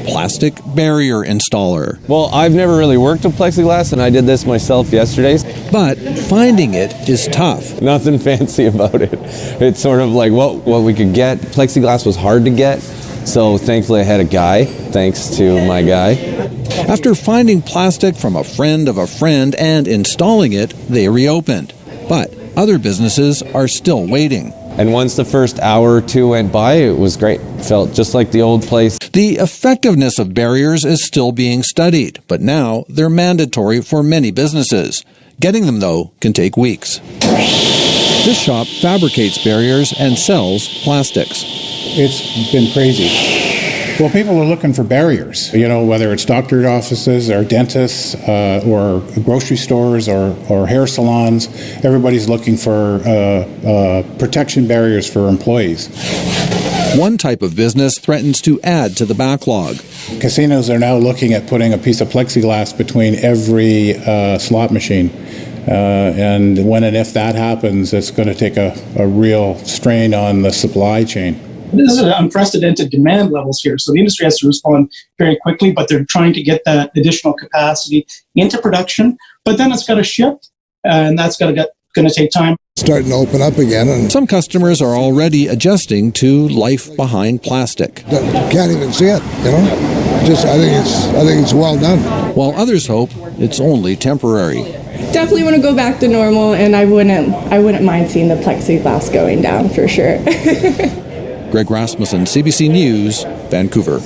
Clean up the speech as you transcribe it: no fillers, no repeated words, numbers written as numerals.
plastic barrier installer. Well, I've never really worked with plexiglass, and I did this myself yesterday. But finding it is tough. Nothing fancy about it. It's sort of like what we could get. Plexiglass was hard to get, so thankfully I had a guy, thanks to my guy. After finding plastic from a friend of a friend and installing it, they reopened. But other businesses are still waiting. And once the first hour or two went by, it was great. Felt just like the old place. The effectiveness of barriers is still being studied, but now they're mandatory for many businesses. Getting them, though, can take weeks. This shop fabricates barriers and sells plastics. It's been crazy. Well, people are looking for barriers, whether it's doctor's offices or dentists or grocery stores or hair salons. Everybody's looking for protection barriers for employees. One type of business threatens to add to the backlog. Casinos are now looking at putting a piece of plexiglass between every slot machine. And when and if that happens, it's going to take a real strain on the supply chain. This is unprecedented demand levels here, so the industry has to respond very quickly, but they're trying to get that additional capacity into production. But then it's got to ship, and that's going to take time. Starting to open up again. And some customers are already adjusting to life behind plastic. Can't even see it, I think it's well done. While others hope it's only temporary. Definitely want to go back to normal, and I wouldn't mind seeing the plexiglass going down for sure. Greg Rasmussen, CBC News, Vancouver.